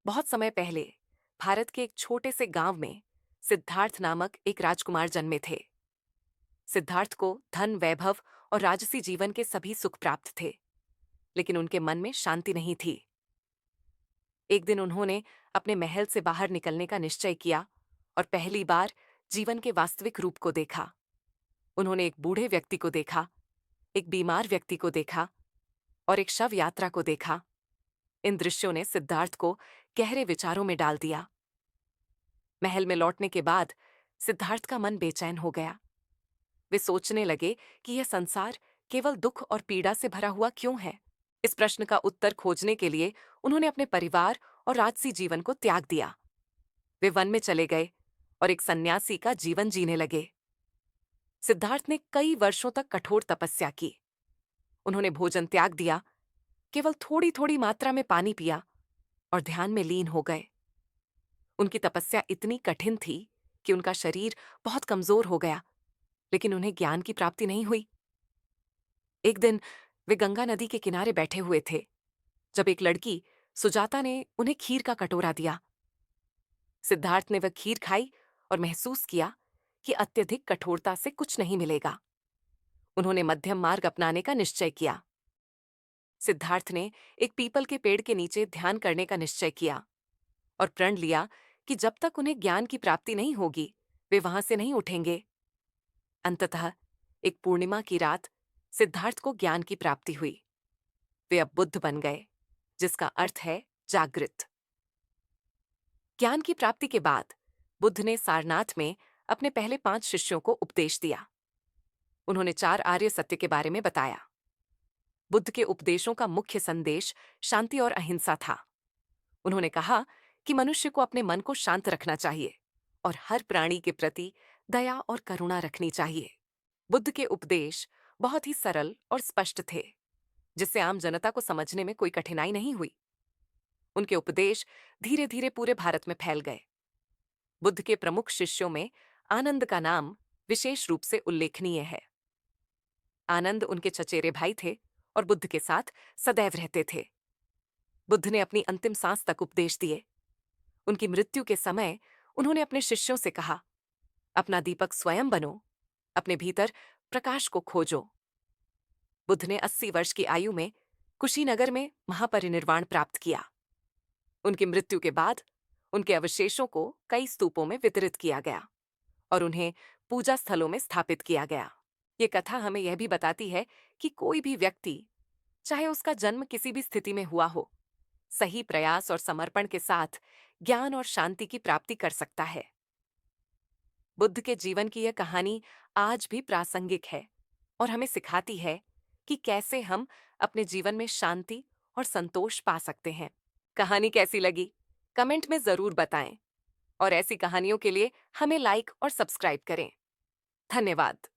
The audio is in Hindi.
बहुत समय पहले भारत के एक छोटे से गांव में सिद्धार्थ नामक एक राजकुमार जन्मे थे। सिद्धार्थ को धन, वैभव और राजसी जीवन के सभी सुख प्राप्त थे, लेकिन उनके मन में शांति नहीं थी। एक दिन उन्होंने अपने महल से बाहर निकलने का निश्चय किया और पहली बार जीवन के वास्तविक रूप को देखा। उन्होंने एक बूढ़े व्यक्ति को देखा, एक बीमार व्यक्ति को देखा और एक शव यात्रा को देखा। इन दृश्यों ने सिद्धार्थ को गहरे विचारों में डाल दिया। महल में लौटने के बाद सिद्धार्थ का मन बेचैन हो गया। वे सोचने लगे कि यह संसार केवल दुख और पीड़ा से भरा हुआ क्यों है। इस प्रश्न का उत्तर खोजने के लिए उन्होंने अपने परिवार और राजसी जीवन को त्याग दिया। वे वन में चले गए और एक सन्यासी का जीवन जीने लगे। सिद्धार्थ ने कई वर्षों तक कठोर तपस्या की। उन्होंने भोजन त्याग दिया, केवल थोड़ी थोड़ी मात्रा में पानी पिया और ध्यान में लीन हो गए। उनकी तपस्या इतनी कठिन थी कि उनका शरीर बहुत कमजोर हो गया, लेकिन उन्हें ज्ञान की प्राप्ति नहीं हुई। एक दिन वे गंगा नदी के किनारे बैठे हुए थे, जब एक लड़की सुजाता ने उन्हें खीर का कटोरा दिया। सिद्धार्थ ने वह खीर खाई और महसूस किया कि अत्यधिक कठोरता से कुछ नहीं मिलेगा। उन्होंने मध्यम मार्ग अपनाने का निश्चय किया। सिद्धार्थ ने एक पीपल के पेड़ के नीचे ध्यान करने का निश्चय किया और प्रण लिया कि जब तक उन्हें ज्ञान की प्राप्ति नहीं होगी, वे वहां से नहीं उठेंगे। अंततः एक पूर्णिमा की रात सिद्धार्थ को ज्ञान की प्राप्ति हुई। वे अब बुद्ध बन गए, जिसका अर्थ है जागृत। ज्ञान की प्राप्ति के बाद बुद्ध ने सारनाथ में अपने पहले 5 शिष्यों को उपदेश दिया। उन्होंने 4 आर्य सत्य के बारे में बताया। बुद्ध के उपदेशों का मुख्य संदेश शांति और अहिंसा था। उन्होंने कहा कि मनुष्य को अपने मन को शांत रखना चाहिए और हर प्राणी के प्रति दया और करुणा रखनी चाहिए। बुद्ध के उपदेश बहुत ही सरल और स्पष्ट थे, जिससे आम जनता को समझने में कोई कठिनाई नहीं हुई। उनके उपदेश धीरे धीरे पूरे भारत में फैल गए। बुद्ध के प्रमुख शिष्यों में आनंद का नाम विशेष रूप से उल्लेखनीय है। आनंद उनके चचेरे भाई थे और बुद्ध के साथ सदैव रहते थे। बुद्ध ने अपनी अंतिम सांस तक उपदेश दिए। उनकी मृत्यु के समय उन्होंने अपने शिष्यों से कहा, अपना दीपक स्वयं बनो, अपने भीतर प्रकाश को खोजो। बुद्ध ने 80 वर्ष की आयु में कुशीनगर में महापरिनिर्वाण प्राप्त किया। उनकी मृत्यु के बाद उनके अवशेषों को कई स्तूपों में वितरित किया गया और उन्हें पूजा स्थलों में स्थापित किया गया। ये कथा हमें यह भी बताती है कि कोई भी व्यक्ति, चाहे उसका जन्म किसी भी स्थिति में हुआ हो, सही प्रयास और समर्पण के साथ ज्ञान और शांति की प्राप्ति कर सकता है। बुद्ध के जीवन की यह कहानी आज भी प्रासंगिक है और हमें सिखाती है कि कैसे हम अपने जीवन में शांति और संतोष पा सकते हैं। कहानी कैसी लगी? कमेंट में जरूर बताएं और ऐसी कहानियों के लिए हमें लाइक और सब्सक्राइब करें। धन्यवाद।